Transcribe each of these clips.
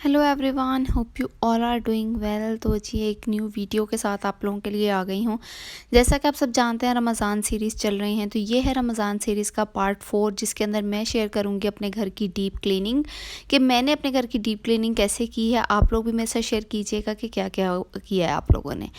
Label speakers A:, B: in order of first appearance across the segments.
A: Hello everyone, hope you all are doing well. तो जी एक न्यू वीडियो के साथ आप लोगों के लिए आ गई हूँ। जैसा कि आप सब जानते हैं रमज़ान सीरीज़ चल रही हैं, तो ये है रमज़ान सीरीज़ का पार्ट 4, जिसके अंदर मैं शेयर करूँगी अपने घर की डीप क्लीनिंग, कि मैंने अपने घर की डीप क्लीनिंग कैसे की है। आप लोग भी मेरे साथ शेयर कीजिएगा कि क्या क्या किया है आप लोगों ने।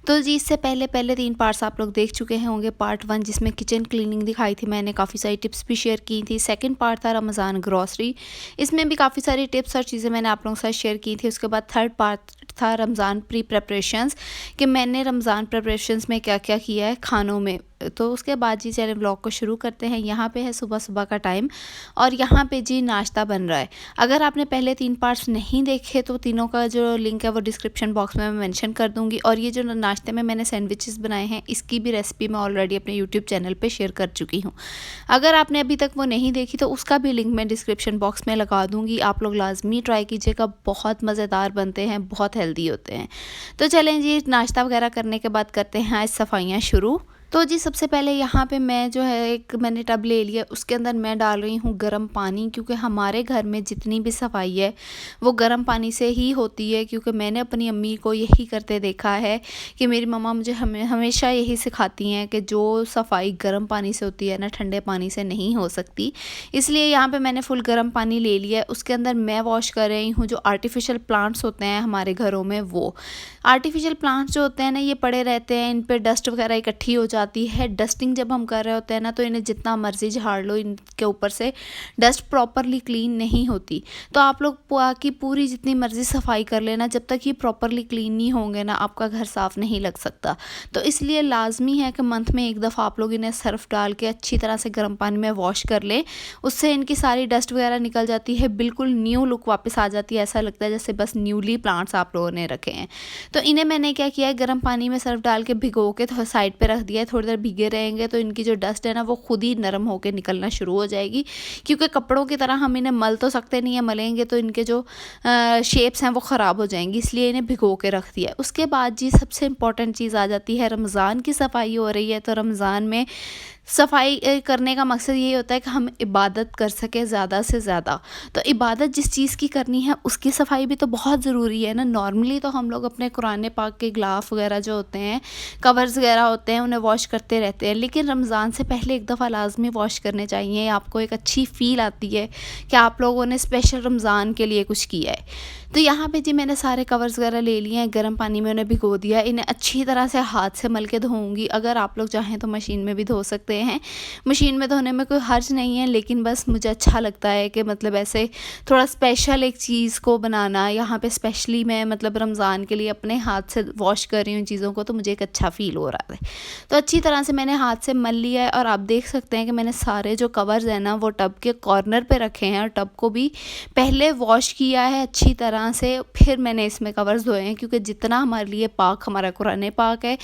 A: तो जी इससे पहले 3 पार्ट्स आप लोग देख चुके हैं होंगे। पार्ट 1 जिसमें किचन क्लीनिंग दिखाई थी, मैंने काफ़ी सारी टिप्स भी शेयर की थी। सेकंड पार्ट था रमज़ान ग्रॉसरी, इसमें भी काफ़ी सारी टिप्स और चीज़ें मैंने आप लोगों के साथ शेयर की थी। उसके बाद थर्ड पार्ट था रमज़ान प्री प्रेपरेशंस, कि मैंने रमज़ान प्रेपरेशंस में क्या क्या किया है खानों में। तो उसके बाद जी चलिए व्लॉग को शुरू करते हैं। यहाँ पे है सुबह सुबह का टाइम और यहाँ पे जी नाश्ता बन रहा है। अगर आपने पहले 3 पार्ट्स नहीं देखे तो तीनों का जो लिंक है वो डिस्क्रिप्शन बॉक्स में मैं मेंशन कर दूँगी। और ये जो नाश्ते में मैंने सैंडविचेस बनाए हैं, इसकी भी रेसिपी मैं ऑलरेडी अपने यूट्यूब चैनल पे शेयर कर चुकी हूँ। अगर आपने अभी तक वो नहीं देखी तो उसका भी लिंक मैं डिस्क्रिप्शन बॉक्स में लगा दूँगी। आप लोग लाजमी ट्राई कीजिएगा, बहुत मज़ेदार बनते हैं, बहुत हेल्दी होते हैं। तो चलें जी, नाश्ता वगैरह करने के बाद करते हैं आज सफाइयाँ शुरू। तो जी सबसे पहले यहाँ पे मैं जो है एक मैंने टब ले लिया, उसके अंदर मैं डाल रही हूँ गर्म पानी, क्योंकि हमारे घर में जितनी भी सफाई है वो गर्म पानी से ही होती है। क्योंकि मैंने अपनी अम्मी को यही करते देखा है कि मेरी मम्मा मुझे हमेशा यही सिखाती हैं कि जो सफाई गर्म पानी से होती है ना, ठंडे पानी से नहीं हो सकती। इसलिए यहाँ पे मैंने फुल गर्म पानी ले लिया है। उसके अंदर मैं वॉश कर रही हूँ जो आर्टिफिशियल प्लांट्स होते हैं हमारे घरों में। वो आर्टिफिशियल प्लांट्स जो होते हैं ना, ये पड़े रहते हैं, इन पे डस्ट वगैरह इकट्ठी हो जाती है। डस्टिंग जब हम कर रहे होते हैं ना, तो इन्हें जितना मर्जी झाड़ लो, इनके ऊपर से डस्ट प्रॉपरली क्लीन नहीं होती। तो आप लोग की पूरी जितनी मर्जी सफाई कर लेना, जब तक ये प्रॉपरली क्लीन नहीं होंगे ना, आपका घर साफ़ नहीं लग सकता। तो इसलिए लाजमी है कि मंथ में एक दफ़ा आप लोग इन्हें सर्फ डाल के अच्छी तरह से गर्म पानी में वॉश कर लें। उससे इनकी सारी डस्ट वगैरह निकल जाती है, बिल्कुल न्यू लुक वापस आ जाती है। ऐसा लगता है जैसे बस न्यूली प्लांट्स आप लोगों ने रखे हैं। तो इन्हें मैंने क्या किया है, गर्म पानी में सर्फ डाल के भिगो के साइड पे रख दिया है। थोड़ी देर भीगे रहेंगे तो इनकी जो डस्ट है ना, वो खुद ही नरम होकर निकलना शुरू हो जाएगी। क्योंकि कपड़ों की तरह हम इन्हें मल तो सकते नहीं है, मलेंगे तो इनके जो शेप्स हैं वो ख़राब हो जाएंगी, इसलिए इन्हें भिगो के रख दिया है। उसके बाद जी सबसे इम्पॉर्टेंट चीज़ आ जाती है, रमज़ान की सफाई हो रही है। तो रमज़ान में सफाई करने का मकसद यही होता है कि हम इबादत कर सकें ज़्यादा से ज़्यादा। तो इबादत जिस चीज़ की करनी है उसकी सफाई भी तो बहुत ज़रूरी है ना। नॉर्मली तो हम लोग अपने कुरान पाक के गिलाफ वगैरह जो होते हैं, कवर्स वगैरह होते हैं, उन्हें वॉश करते रहते हैं। लेकिन रमज़ान से पहले एक दफ़ा लाजमी वॉश करने चाहिए। आपको एक अच्छी फ़ील आती है कि आप लोगों ने स्पेशल रमज़ान के लिए कुछ किया है। तो यहाँ पे जी मैंने सारे कवर्स वगैरह ले लिए हैं, गर्म पानी में उन्हें भिगो दिया। इन्हें अच्छी तरह से हाथ से मल के धोऊँगी। अगर आप लोग चाहें तो मशीन में भी धो सकते हैं, मशीन में धोने में कोई हर्ज नहीं है। लेकिन बस मुझे अच्छा लगता है कि मतलब ऐसे थोड़ा स्पेशल एक चीज़ को बनाना। यहाँ पे स्पेशली मैं मतलब रमज़ान के लिए अपने हाथ से वॉश कर रही हूँ चीज़ों को, तो मुझे एक अच्छा फ़ील हो रहा है। तो अच्छी तरह से मैंने हाथ से मल लिया है। और आप देख सकते हैं कि मैंने सारे जो कवर्स हैं ना, वो टब के कॉर्नर पे रखे हैं और टब को भी पहले वॉश किया है अच्छी तरह से, फिर मैंने इसमें कवर्स धोए हैं। क्योंकि जितना हमारे लिए पाक हमारा कुरान पाक है,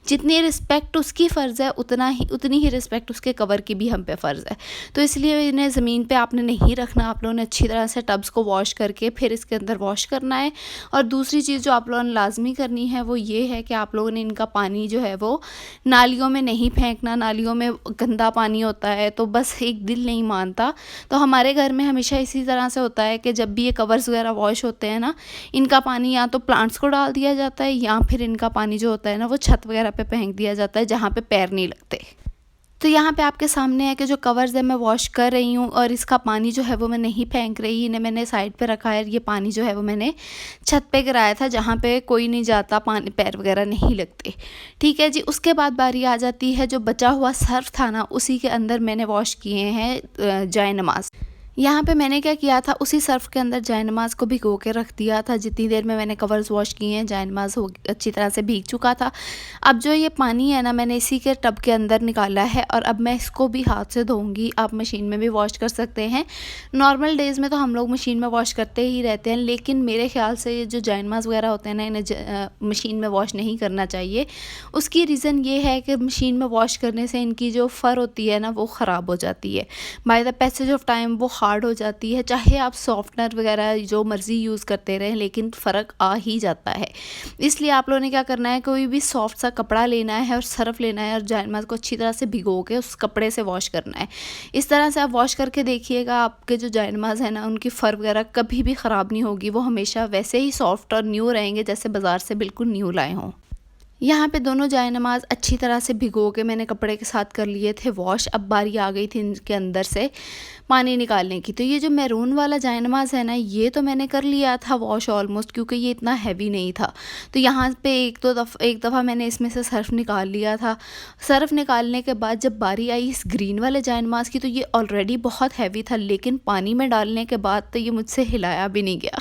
A: जितनी रिस्पेक्ट उसकी फ़र्ज़ है उतनी ही रिस्पेक्ट उसके कवर की भी हम पे फ़र्ज़ है। तो इसलिए इन्हें ज़मीन पे आपने नहीं रखना। आप लोगों ने अच्छी तरह से टब्स को वॉश करके फिर इसके अंदर वॉश करना है। और दूसरी चीज़ जो आप लोगों ने लाजमी करनी है वो ये है कि आप लोगों ने इनका पानी जो है वो नालियों में नहीं फेंकना। नालियों में गंदा पानी होता है, तो बस एक दिल नहीं मानता। तो हमारे घर में हमेशा इसी तरह से होता है कि जब भी ये कवर्स वगैरह वॉश होते हैं ना, इनका पानी या तो प्लांट्स को डाल दिया जाता है, या फिर इनका पानी जो होता है ना, वो छत वगैरह पे फेंक दिया जाता है जहाँ पे पैर नहीं लगते। तो यहाँ पे आपके सामने है कि जो कवर्स है मैं वॉश कर रही हूँ और इसका पानी जो है वो मैं नहीं फेंक रही। इन्हें मैंने साइड पे रखा है। ये पानी जो है वो मैंने छत पे गिराया था, जहाँ पे कोई नहीं जाता, पानी पैर वगैरह नहीं लगते। ठीक है जी। उसके बाद बारी आ जाती है, जो बचा हुआ सर्फ था ना, उसी के अंदर मैंने वॉश किए हैं जाए नमाज। यहाँ पे मैंने क्या किया था, उसी सर्फ़ के अंदर जायनमाज़ को भिगो के रख दिया था। जितनी देर में मैंने कवर्स वॉश किए हैं, जायनमाज़ हो अच्छी तरह से भीग चुका था। अब जो ये पानी है ना, मैंने इसी के टब के अंदर निकाला है और अब मैं इसको भी हाथ से धोऊंगी। आप मशीन में भी वॉश कर सकते हैं। नॉर्मल डेज़ में तो हम लोग मशीन में वॉश करते ही रहते हैं, लेकिन मेरे ख्याल से ये जो जायनमाज़ वगैरह होते हैं ना, इन्हें मशीन में वॉश नहीं करना चाहिए। उसकी रीज़न ये है कि मशीन में वॉश करने से इनकी जो फ़र होती है ना, वो ख़राब हो जाती है। By the passage of time वो हार्ड हो जाती है, चाहे आप सॉफ्टनर वगैरह जो मर्ज़ी यूज़ करते रहें, लेकिन फ़र्क आ ही जाता है। इसलिए आप लोगों ने क्या करना है, कोई भी सॉफ्ट सा कपड़ा लेना है और सरफ़ लेना है और जायनमाज़ को अच्छी तरह से भिगो के उस कपड़े से वॉश करना है। इस तरह से आप वॉश करके देखिएगा, आपके जो जायनमाज़ है ना, उनकी फ़र वगैरह कभी भी ख़राब नहीं होगी, वो हमेशा वैसे ही सॉफ्ट और न्यू रहेंगे जैसे बाज़ार से बिल्कुल न्यू लाए हों। यहाँ पे दोनों जायनमाज़ अच्छी तरह से भिगो के मैंने कपड़े के साथ कर लिए थे वॉश। अब बारी आ गई थी इनके अंदर से पानी निकालने की। तो ये जो मैरून वाला जायनमाज़ है ना, ये तो मैंने कर लिया था वॉश ऑलमोस्ट, क्योंकि ये इतना हैवी नहीं था। तो यहाँ पे एक दफ़ा मैंने इसमें से सर्फ़ निकाल लिया था। सर्फ़ निकालने के बाद जब बारी आई इस ग्रीन वाले जायनमाज़ की, तो ये ऑलरेडी बहुत हैवी था, लेकिन पानी में डालने के बाद तो ये मुझसे हिलाया भी नहीं गया।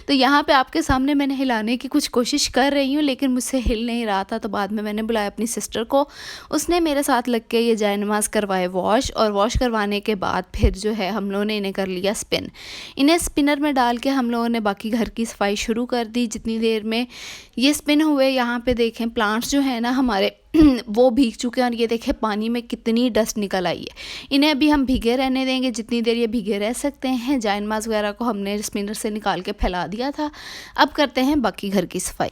A: तो यहाँ पे आपके सामने मैंने हिलाने की कुछ कोशिश कर रही हूँ, लेकिन मुझसे हिल नहीं रहा था। तो बाद में मैंने बुलाया अपनी सिस्टर को, उसने मेरे साथ लग के ये जायनमाज़ करवाए वॉश, और वॉश करवाने के बाद फिर जो है हम लोगों ने इन्हें कर लिया स्पिन। इन्हें स्पिनर में डाल के हम लोगों ने बाकी घर की सफाई शुरू कर दी। जितनी देर में ये स्पिन हुए, यहाँ पे देखें प्लांट्स जो है ना हमारे वो भीग चुके हैं, और ये देखें पानी में कितनी डस्ट निकल आई है। इन्हें अभी हम भीगे रहने देंगे जितनी देर ये भीगे रह सकते हैं। जायनमाज़ वगैरह को हमने स्पिनर से निकाल के फैला दिया था। अब करते हैं बाकी घर की सफाई।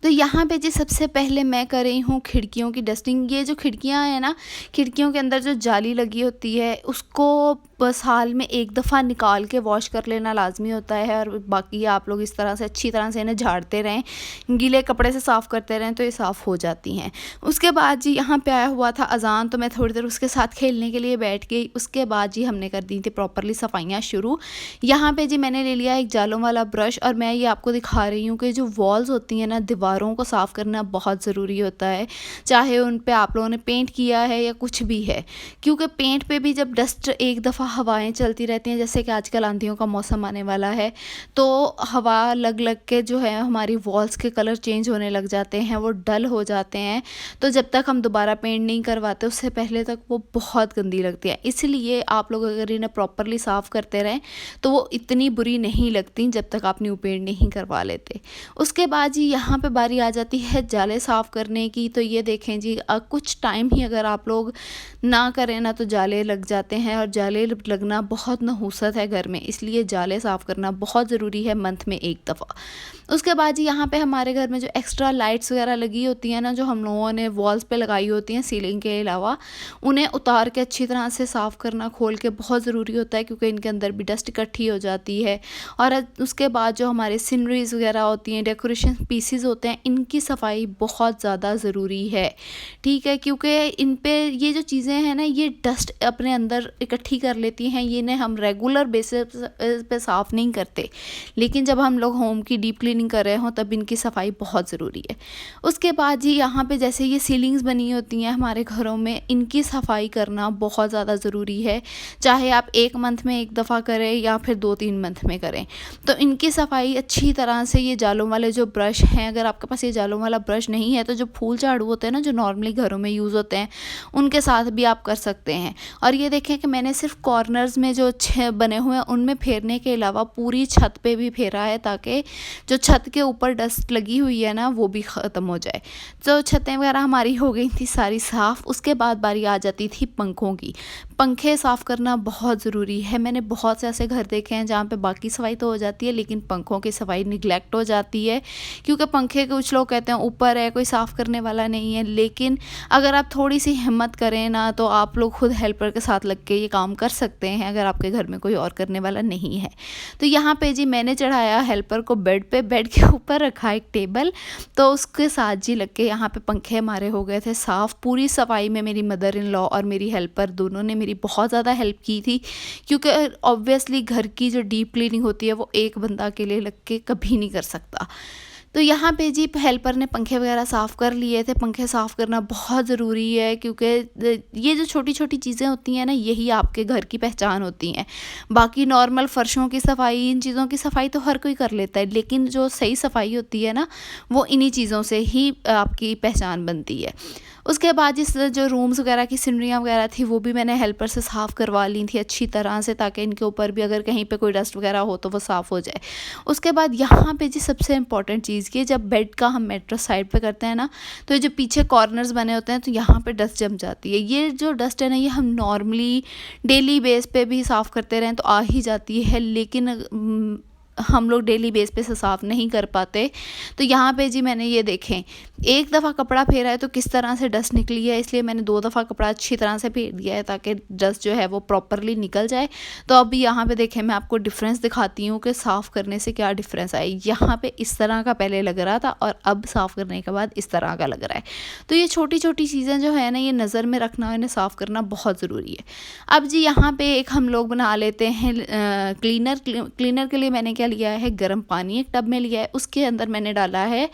A: तो यहाँ पे जी सबसे पहले मैं कर रही हूँ खिड़कियों की डस्टिंग। ये जो खिड़कियाँ हैं ना, खिड़कियों के अंदर जो जाली लगी होती है उसको साल में एक दफ़ा निकाल के वॉश कर लेना लाजमी होता है, और बाकी आप लोग इस तरह से अच्छी तरह से इन्हें झाड़ते रहें, गीले कपड़े से साफ़ करते रहें, तो ये साफ़ हो जाती हैं। उसके बाद जी यहाँ पे आया हुआ था अज़ान, तो मैं थोड़ी देर उसके साथ खेलने के लिए बैठ गई। उसके बाद जी हमने कर दी थी प्रॉपरली सफाइयाँ शुरू। यहाँ पे जी मैंने ले लिया एक जालों वाला ब्रश, और मैं ये आपको दिखा रही हूँ कि जो वॉल्स होती हैं ना, दीवारों को साफ़ करना बहुत ज़रूरी होता है, चाहे उन पे आप लोगों ने पेंट किया है या कुछ भी है, क्योंकि पेंट पे भी जब डस्ट एक दफ़ा हवाएं चलती रहती हैं, जैसे कि आजकल आंधियों का मौसम आने वाला है, तो हवा लग लग के जो है हमारी वॉल्स के कलर चेंज होने लग जाते हैं, वो डल हो जाते हैं। तो जब तक हम दोबारा पेंट नहीं करवाते उससे पहले तक वो बहुत गंदी लगती है। इसलिए आप लोग अगर इन्हें प्रॉपरली साफ़ करते रहें तो वो इतनी बुरी नहीं लगती जब तक आप न्यू पेंट नहीं करवा लेते। उसके बाद जी यहाँ पे बारी आ जाती है जाले साफ़ करने की। तो ये देखें जी, कुछ टाइम ही अगर आप लोग ना करें ना तो जाले लग जाते हैं, और जाले लगना बहुत नहूसत है घर में, इसलिए जाले साफ़ करना बहुत ज़रूरी है मंथ में एक दफ़ा। उसके बाद जी यहाँ पे हमारे घर में जो एक्स्ट्रा लाइट्स वगैरह लगी होती हैं ना, जो हम लोगों ने वॉल्स पे लगाई होती हैं सीलिंग के अलावा, उन्हें उतार के अच्छी तरह से साफ़ करना खोल के बहुत ज़रूरी होता है, क्योंकि इनके अंदर भी डस्ट इकट्ठी हो जाती है। और उसके बाद जो हमारे सीनरीज़ वगैरह होती हैं, डेकोरेशन पीसीज होते हैं, इनकी सफाई बहुत ज़्यादा ज़रूरी है, ठीक है, क्योंकि इन पे ये जो चीज़ें हैं ना, ये डस्ट अपने अंदर इकट्ठी कर लेती हैं। ये इन्हें हम रेगुलर बेसिस पे साफ़ नहीं करते, लेकिन जब हम लोग होम की डीप क्लीनिंग कर रहे हों तब इनकी सफाई बहुत ज़रूरी है। उसके बाद जी यहाँ पे जैसे ये सीलिंग्स बनी होती हैं हमारे घरों में, इनकी सफाई करना बहुत ज़्यादा ज़रूरी है, चाहे आप एक मंथ में एक दफ़ा करें या फिर 2-3 मंथ में करें। तो इनकी सफाई अच्छी तरह से, ये जालों वाले जो ब्रश हैं, अगर आपके पास ये जालों वाला ब्रश नहीं है तो जो फूल झाड़ू होते हैं ना, जो नॉर्मली घरों में यूज़ होते हैं, उनके साथ भी आप कर सकते हैं। और ये देखें कि मैंने सिर्फ कॉर्नर्स में जो बने हुए हैं उनमें फेरने के अलावा पूरी छत पे भी फेरा है, ताकि जो छत के ऊपर डस्ट लगी हुई है ना वो भी ख़त्म हो जाए। तो छतें वगैरह हमारी हो गई थी सारी साफ़। उसके बाद बारी आ जाती थी पंखों की। पंखे साफ़ करना बहुत ज़रूरी है। मैंने बहुत से ऐसे घर देखे हैं जहाँ पे बाकी सफाई तो हो जाती है, लेकिन पंखों की सफाई निगलेक्ट हो जाती है, क्योंकि पंखे कुछ लोग कहते हैं ऊपर है, कोई साफ़ करने वाला नहीं है। लेकिन अगर आप थोड़ी सी हिम्मत करें ना, तो आप लोग खुद हेल्पर के साथ लग के ये काम कर सकते हैं, अगर आपके घर में कोई और करने वाला नहीं है। तो यहाँ पे जी मैंने चढ़ाया हेल्पर को बेड पे, बेड के ऊपर रखा एक टेबल, तो उसके साथ जी लग के यहाँ पे पंखे हमारे हो गए थे साफ़। पूरी सफाई में मेरी मदर इन लॉ और मेरी हेल्पर दोनों ने मेरी बहुत ज़्यादा हेल्प की थी, क्योंकि ऑब्वियसली घर की जो डीप क्लीनिंग होती है वो एक बंदा के लिए लग के कभी नहीं कर सकता। तो यहाँ पे जी हेल्पर ने पंखे वगैरह साफ़ कर लिए थे। पंखे साफ़ करना बहुत ज़रूरी है, क्योंकि ये जो छोटी छोटी चीज़ें होती हैं ना, यही आपके घर की पहचान होती हैं। बाकी नॉर्मल फ़र्शों की सफाई, इन चीज़ों की सफाई तो हर कोई कर लेता है, लेकिन जो सही सफाई होती है ना, वो इन्हीं चीज़ों से ही आपकी पहचान बनती है। उसके बाद जिस जो रूम्स वगैरह की सीनरियाँ वगैरह थी वो भी मैंने हेल्पर से साफ़ करवा ली थी अच्छी तरह से, ताकि इनके ऊपर भी अगर कहीं पे कोई डस्ट वगैरह हो तो वो साफ़ हो जाए। उसके बाद यहाँ पे जी सबसे इम्पॉर्टेंट चीज़ कीजिए, जब बेड का हम मैट्रेस साइड पे करते हैं ना, तो ये जो पीछे कॉर्नर्स बने होते हैं तो यहाँ पे डस्ट जम जाती है। ये जो डस्ट है ना, ये हम नॉर्मली डेली बेस पे भी साफ़ करते रहें तो आ ही जाती है, लेकिन हम लोग डेली बेस पे से साफ़ नहीं कर पाते। तो यहाँ पे जी मैंने ये देखें, एक दफ़ा कपड़ा फेरा है तो किस तरह से डस्ट निकली है, इसलिए मैंने 2 दफ़ा कपड़ा अच्छी तरह से फेर दिया है ताकि डस्ट जो है वो प्रॉपरली निकल जाए। तो अभी यहाँ पे देखें, मैं आपको डिफरेंस दिखाती हूँ कि साफ़ करने से क्या डिफरेंस आए। यहाँ पे इस तरह का पहले लग रहा था और अब साफ़ करने के बाद इस तरह का लग रहा है। तो ये छोटी छोटी चीज़ें जो है ना, ये नज़र में रखना, इन्हें साफ़ करना बहुत ज़रूरी है। अब जी यहाँ पे एक हम लोग बना लेते हैं क्लीनर। क्लीनर के लिए मैंने क्या लिया है, गर्म पानी एक टब में लिया है, उसके अंदर मैंने डाला है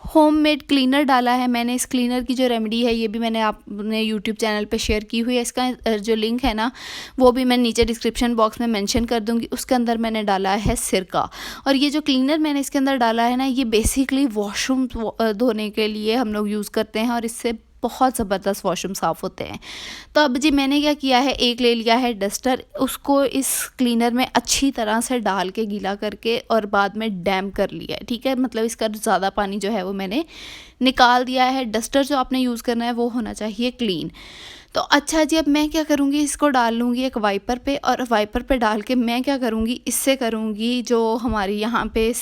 A: होममेड क्लीनर डाला है मैंने। इस क्लीनर की जो रेमेडी है ये भी मैंने आपने यूट्यूब चैनल पे शेयर की हुई है। इसका जो लिंक है ना, वो भी मैं नीचे डिस्क्रिप्शन बॉक्स में मेंशन कर दूंगी। उसके अंदर मैंने डाला है सिरका, और ये जो क्लीनर मैंने इसके अंदर डाला है ना, ये बेसिकली वॉशरूम धोने के लिए हम लोग यूज़ करते हैं और इससे बहुत ज़बरदस्त वॉशरूम साफ़ होते हैं। तो अब जी मैंने क्या किया है, एक ले लिया है डस्टर, उसको इस क्लीनर में अच्छी तरह से डाल के गीला करके और बाद में डैम्प कर लिया है। ठीक है, मतलब इसका ज़्यादा पानी जो है वो मैंने निकाल दिया है। डस्टर जो आपने यूज़ करना है वो होना चाहिए क्लीन। तो अच्छा जी, अब मैं क्या करूँगी, इसको डाल लूँगी एक वाइपर पे, और वाइपर पे डाल के मैं क्या करूँगी, इससे करूँगी जो हमारी यहाँ पे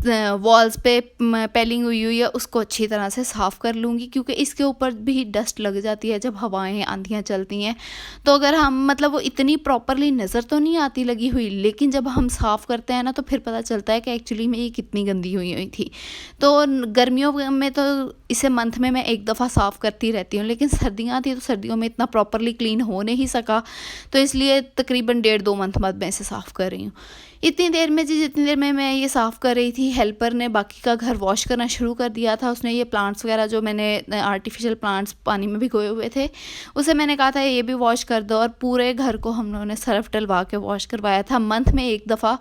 A: वॉल्स पे पेलिंग हुई है उसको अच्छी तरह से साफ़ कर लूँगी, क्योंकि इसके ऊपर भी डस्ट लग जाती है जब हवाएं आंधियाँ चलती हैं। तो अगर हम मतलब वो इतनी प्रॉपरली नज़र तो नहीं आती लगी हुई, लेकिन जब हम साफ़ करते हैं ना तो फिर पता चलता है कि एक्चुअली में ये कितनी गंदी हुई थी। तो गर्मियों में तो इसे मंथ में मैं एक दफ़ा साफ़ करती रहती हूँ, लेकिन सर्दियाँ थी तो सर्दियों में इतना प्रॉपरली क्लीन हो नहीं सका, तो इसलिए तकरीबन 1.5-2 मंथ बाद मैं इसे साफ़ कर रही हूँ। इतनी देर में जी, जितनी देर में मैं ये साफ़ कर रही थी, हेल्पर ने बाकी का घर वॉश करना शुरू कर दिया था। उसने ये प्लांट्स वगैरह जो मैंने आर्टिफिशियल प्लांट्स पानी में भिगोए हुए थे, उसे मैंने कहा था ये भी वॉश कर दो, और पूरे घर को हम लोगों ने सर्फ डलवा के वॉश करवाया था। मंथ में एक दफ़ा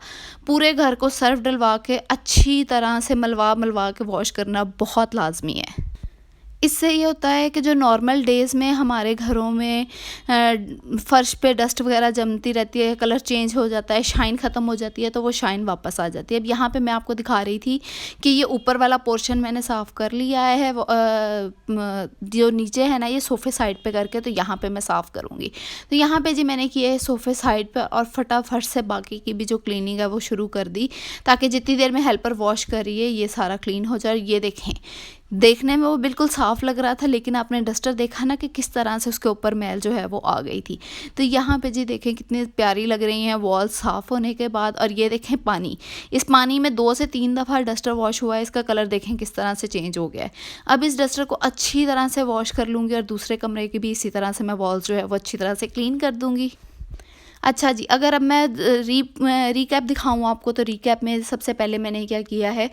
A: पूरे घर को सर्फ डलवा के अच्छी तरह से मलवा के वॉश करना बहुत लाजमी है। इससे ये होता है कि जो नॉर्मल डेज़ में हमारे घरों में फ़र्श पे डस्ट वगैरह जमती रहती है, कलर चेंज हो जाता है, शाइन ख़त्म हो जाती है, तो वो शाइन वापस आ जाती है। अब यहाँ पे मैं आपको दिखा रही थी कि ये ऊपर वाला पोर्शन मैंने साफ़ कर लिया है, जो नीचे है ना, ये सोफ़े साइड पे करके, तो यहाँ पे मैं साफ़ करूँगी। तो यहाँ पे जी मैंने किया है सोफ़े साइड पे, और फटाफट से बाकी की भी जो क्लीनिंग है वो शुरू कर दी, ताकि जितनी देर में हेल्पर वॉश कर रही है ये सारा क्लीन हो जाए। ये देखें, देखने में वो बिल्कुल साफ़ लग रहा था, लेकिन आपने डस्टर देखा ना कि किस तरह से उसके ऊपर मैल जो है वो आ गई थी। तो यहाँ पे जी देखें कितनी प्यारी लग रही हैं वॉल साफ़ होने के बाद। और ये देखें पानी, इस पानी में 2 से 3 दफ़ा डस्टर वॉश हुआ है, इसका कलर देखें किस तरह से चेंज हो गया है। अब इस डस्टर को अच्छी तरह से वॉश कर लूँगी, और दूसरे कमरे की भी इसी तरह से मैं वॉल्स जो है वो अच्छी तरह से क्लीन कर दूँगी। अच्छा जी, अगर अब मैं रिकैप दिखाऊँ आपको, तो रिकैप में सबसे पहले मैंने क्या किया है,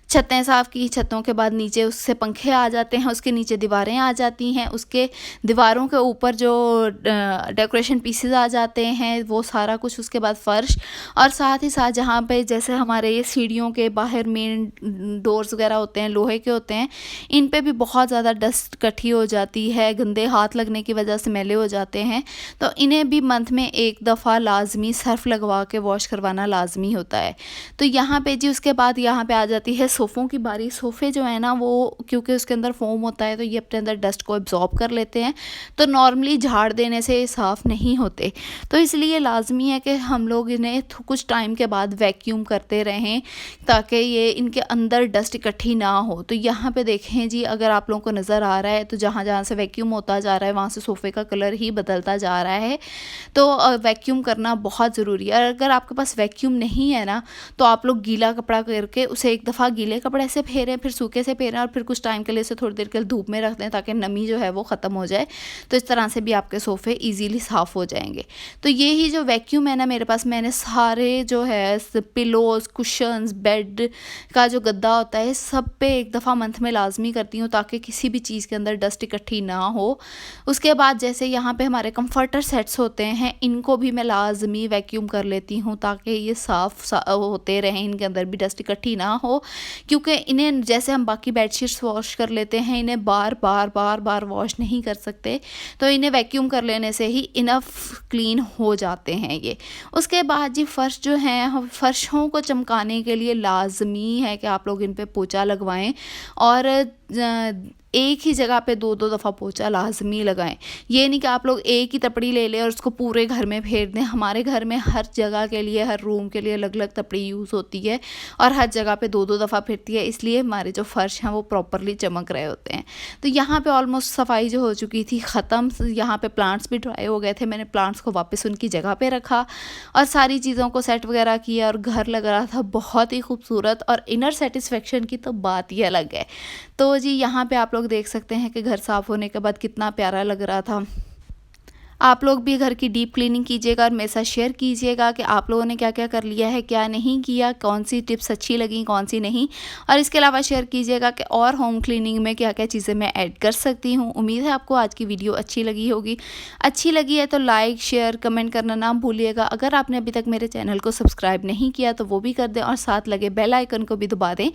A: छतें साफ़ की, छतों के बाद नीचे उससे पंखे आ जाते हैं, उसके नीचे दीवारें आ जाती हैं, उसके दीवारों के ऊपर जो डेकोरेशन पीसेस आ जाते हैं वो सारा कुछ, उसके बाद फ़र्श, और साथ ही साथ जहाँ पे जैसे हमारे ये सीढ़ियों के बाहर मेन डोर्स वगैरह होते हैं, लोहे के होते हैं, इन पे भी बहुत ज़्यादा डस्ट इकट्ठी हो जाती है, गंदे हाथ लगने की वजह से मैले हो जाते हैं। तो इन्हें भी मंथ में एक दफ़ा लाजमी सर्फ लगवा के वॉश करवाना लाजमी होता है। तो यहाँ पे जी उसके बाद यहाँ पे आ जाती है सोफ़ों की बारी। सोफ़े जो है ना, वो क्योंकि उसके अंदर फोम होता है तो ये अपने अंदर डस्ट को एब्जॉर्ब कर लेते हैं, तो नॉर्मली झाड़ देने से ये साफ़ नहीं होते। तो इसलिए लाजमी है कि हम लोग इन्हें कुछ टाइम के बाद वैक्यूम करते रहें, ताकि ये इनके अंदर डस्ट इकट्ठी ना हो। तो यहाँ पे देखें जी, अगर आप लोगों को नज़र आ रहा है तो जहाँ जहाँ से वैक्यूम होता जा रहा है वहाँ से सोफ़े का कलर ही बदलता जा रहा है। तो वैक्यूम करना बहुत ज़रूरी है। अगर आपके पास वैक्यूम नहीं है ना, तो आप लोग गीला कपड़ा करके उसे एक दफ़ा गीले कपड़े से फेरें, फिर सूखे से फेरें, और फिर कुछ टाइम के लिए इसे थोड़ी देर के लिए धूप में रख दें ताकि नमी जो है वो ख़त्म हो जाए। तो इस तरह से भी आपके सोफ़े इजीली साफ़ हो जाएंगे। तो ये ही जो वैक्यूम है ना मेरे पास, मैंने सारे जो है पिलोज़, कुशन्स, बेड का जो गद्दा होता है, सब पे एक दफ़ा मंथ में लाजमी करती हूँ, ताकि किसी भी चीज़ के अंदर डस्ट इकट्ठी ना हो। उसके बाद जैसे यहाँ पे हमारे कंफर्टर सेट्स होते हैं, इनको भी मैं लाजमी वैक्यूम कर लेती हूँ ताकि ये साफ़ होते रहें, इनके अंदर भी डस्ट इकट्ठी ना हो, क्योंकि इन्हें जैसे हम बाकी बेडशीट्स वॉश कर लेते हैं इन्हें बार बार वॉश नहीं कर सकते, तो इन्हें वैक्यूम कर लेने से ही इनफ क्लीन हो जाते हैं ये। उसके बाद जी फ़र्श जो हैं, फ़र्शों को चमकाने के लिए लाजमी है कि आप लोग इन पे पोंछा लगवाएं और एक ही जगह पे 2-2 दफ़ा पोंछा लाजमी लगाएं। ये नहीं कि आप लोग एक ही तपड़ी ले लें और उसको पूरे घर में फेर दें। हमारे घर में हर जगह के लिए, हर रूम के लिए अलग अलग तपड़ी यूज़ होती है और हर जगह पे 2-2 दफ़ा फिरती है, इसलिए हमारे जो फ़र्श हैं वो प्रॉपरली चमक रहे होते हैं। तो यहाँ पे ऑलमोस्ट सफाई जो हो चुकी थी ख़त्म। यहाँ पे प्लांट्स भी ड्राई हो गए थे, मैंने प्लांट्स को वापस उनकी जगह पे रखा और सारी चीज़ों को सेट वगैरह किया और घर लग रहा था बहुत ही खूबसूरत, और इनर सेटिस्फेक्शन की तो बात ही अलग है। तो जी यहाँ पे आप लोग देख सकते हैं कि घर साफ़ होने के बाद कितना प्यारा लग रहा था। आप लोग भी घर की डीप क्लीनिंग कीजिएगा और मेरे साथ शेयर कीजिएगा कि आप लोगों ने क्या क्या कर लिया है, क्या नहीं किया, कौन सी टिप्स अच्छी लगी, कौन सी नहीं, और इसके अलावा शेयर कीजिएगा कि और होम क्लीनिंग में क्या क्या चीज़ें मैं ऐड कर सकती हूँ। उम्मीद है आपको आज की वीडियो अच्छी लगी होगी। अच्छी लगी है तो लाइक शेयर कमेंट करना ना भूलिएगा। अगर आपने अभी तक मेरे चैनल को सब्सक्राइब नहीं किया तो वो भी कर दें और साथ लगे बेल आइकन को भी दबा दें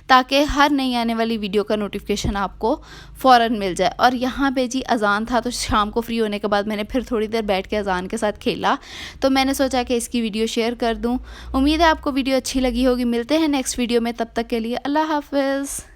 A: ताकि हर नई आने वाली वीडियो का नोटिफिकेशन आपको फ़ौरन मिल जाए। और यहाँ पे जी अज़ान था तो शाम को फ्री होने के बाद मैंने फिर थोड़ी देर बैठ के अज़ान के साथ खेला, तो मैंने सोचा कि इसकी वीडियो शेयर कर दूं। उम्मीद है आपको वीडियो अच्छी लगी होगी। मिलते हैं नेक्स्ट वीडियो में, तब तक के लिए अल्लाह हाफ़िज़।